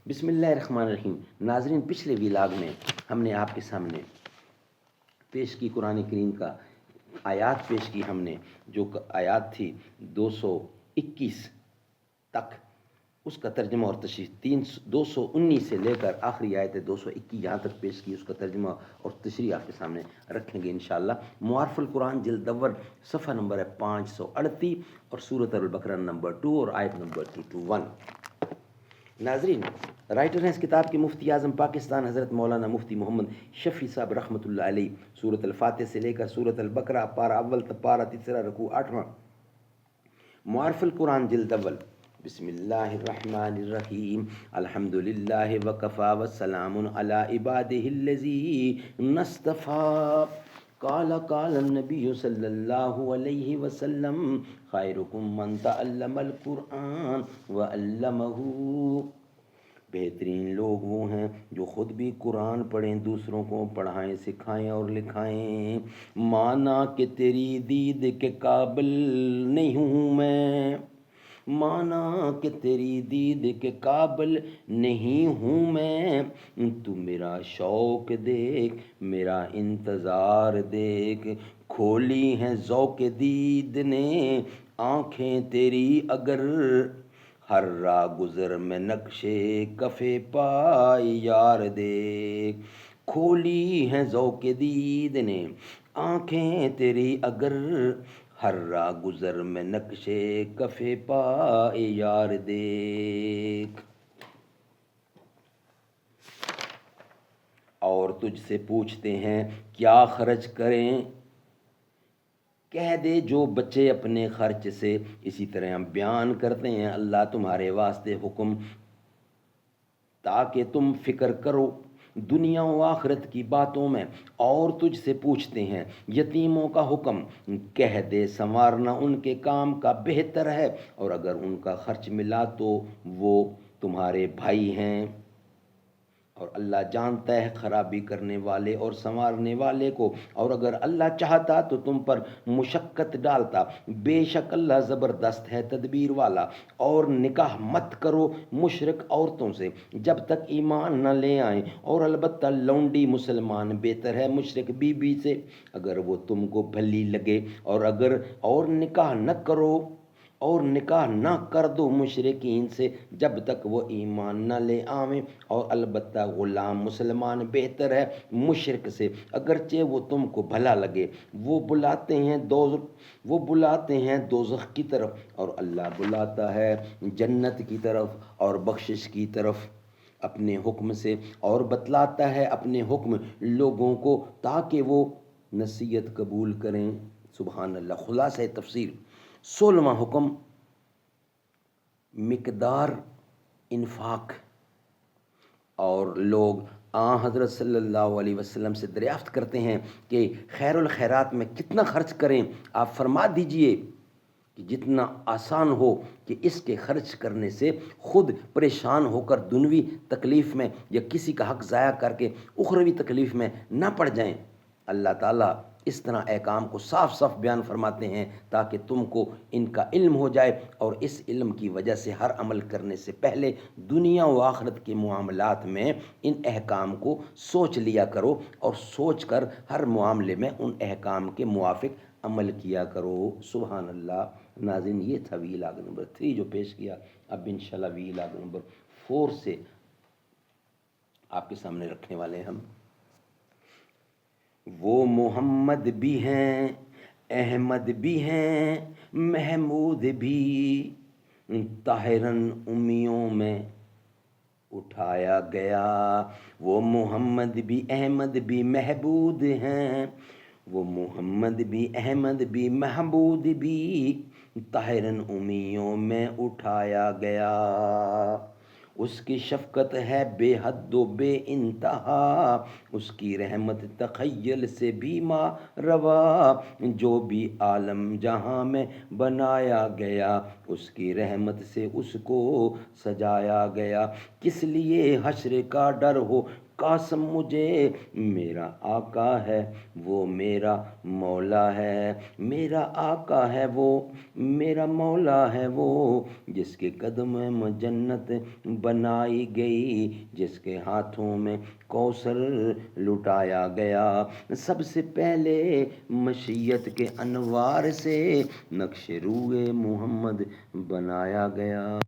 بسم اللہ الرحمن الرحیم۔ ناظرین، پچھلے ویلاگ میں ہم نے آپ کے سامنے پیش کی قرآن کریم کا آیات پیش کی ہم نے، جو آیات تھی 221 تک، اس کا ترجمہ اور تشریح 219 سے لے کر آخری آیت 221 یہاں تک پیش کی، اس کا ترجمہ اور تشریح آپ کے سامنے رکھیں گے انشاءاللہ۔ معارف القرآن جلد اول، صفحہ نمبر ہے 538 اور سورۃ البقرہ نمبر 2 اور آیت نمبر 221۔ ناظرین، رائٹر ہیں اس کتاب کے مفتی اعظم پاکستان حضرت مولانا مفتی محمد شفیع صاحب رحمۃ اللہ علیہ۔ سورۃ الفاتحہ سے لے کر سورۃ البقرہ پارہ اول تا پارہ تیسرا رکوع 8واں۔ معارف القرآن جلد اول۔ بسم اللہ الرحمن الرحیم، الحمد للہ وکفی وسلام علی عبادہ الذین اصطفی، قال النبی صلی اللہ علیہ وسلم، خیرکم من تعلم القرآن وعلمہ۔ بہترین لوگ وہ ہیں جو خود بھی قرآن پڑھیں، دوسروں کو پڑھائیں، سکھائیں اور لکھائیں۔ مانا کہ تیری دید کے قابل نہیں ہوں میں، مانا کہ تیری دید کے قابل نہیں ہوں میں، تو میرا شوق دیکھ، میرا انتظار دیکھ۔ کھولی ہیں ذوق دید نے آنکھیں تیری اگر، ہر راہ گزر میں نقشے کف پائے یار دیکھ۔ کھولی ہیں ذوق دید نے آنکھیں تیری اگر، ہر راہ گزر میں نقشے کف پائے یار دیکھ۔ اور تجھ سے پوچھتے ہیں کیا خرچ کریں، کہہ دے جو بچے اپنے خرچ سے۔ اسی طرح ہم بیان کرتے ہیں اللہ تمہارے واسطے حکم، تاکہ تم فکر کرو دنیا و آخرت کی باتوں میں۔ اور تجھ سے پوچھتے ہیں یتیموں کا حکم، کہہ دے سنوارنا ان کے کام کا بہتر ہے، اور اگر ان کا خرچ ملا تو وہ تمہارے بھائی ہیں، اور اللہ جانتا ہے خرابی کرنے والے اور سنوارنے والے کو، اور اگر اللہ چاہتا تو تم پر مشقت ڈالتا، بے شک اللہ زبردست ہے تدبیر والا۔ اور نکاح مت کرو مشرک عورتوں سے جب تک ایمان نہ لے آئیں، اور البتہ لونڈی مسلمان بہتر ہے مشرک بی بی سے اگر وہ تم کو بھلی لگے، اور نکاح نہ کرو، اور نکاح نہ کر دو مشرکین سے جب تک وہ ایمان نہ لے آویں، اور البتہ غلام مسلمان بہتر ہے مشرک سے اگرچہ وہ تم کو بھلا لگے۔ وہ بلاتے ہیں دوزخ کی طرف، اور اللہ بلاتا ہے جنت کی طرف اور بخشش کی طرف اپنے حکم سے، اور بتلاتا ہے اپنے حکم لوگوں کو تاکہ وہ نصیحت قبول کریں۔ سبحان اللہ۔ خلاصہ تفسیر، 16واں حکم مقدار انفاق، اور لوگ حضرت صلی اللہ علیہ وسلم سے دریافت کرتے ہیں کہ خیر الخیرات میں کتنا خرچ کریں۔ آپ فرما دیجئے کہ جتنا آسان ہو، کہ اس کے خرچ کرنے سے خود پریشان ہو کر دنیوی تکلیف میں یا کسی کا حق ضائع کر کے اخروی تکلیف میں نہ پڑ جائیں۔ اللہ تعالیٰ اس طرح احکام کو صاف صاف بیان فرماتے ہیں تاکہ تم کو ان کا علم ہو جائے، اور اس علم کی وجہ سے ہر عمل کرنے سے پہلے دنیا و آخرت کے معاملات میں ان احکام کو سوچ لیا کرو، اور سوچ کر ہر معاملے میں ان احکام کے موافق عمل کیا کرو۔ سبحان اللہ۔ ناظرین، یہ تھا ویلاگ نمبر 3 جو پیش کیا۔ اب انشاءاللہ ویلاگ نمبر 4 سے آپ کے سامنے رکھنے والے ہیں ہم۔ وہ محمد بھی ہیں، احمد بھی ہیں، محمود بھی، طاہراً امیوں میں اٹھایا گیا۔ وہ محمد بھی، احمد بھی، محبود ہیں، وہ محمد بھی، احمد بھی، محبود بھی، طاہراً امیوں میں اٹھایا گیا۔ اس کی شفقت ہے بے حد و بے انتہا، اس کی رحمت تخیل سے بھی ماں روا۔ جو بھی عالم جہاں میں بنایا گیا، اس کی رحمت سے اس کو سجایا گیا۔ کس لیے حشر کا ڈر ہو قاسم مجھے میرا آقا ہے وہ میرا مولا ہے، میرا آقا ہے وہ میرا مولا ہے وہ، جس کے قدم میں جنت بنائی گئی، جس کے ہاتھوں میں کوثر لٹایا گیا، سب سے پہلے مشیت کے انوار سے نقش روئے محمد بنایا گیا۔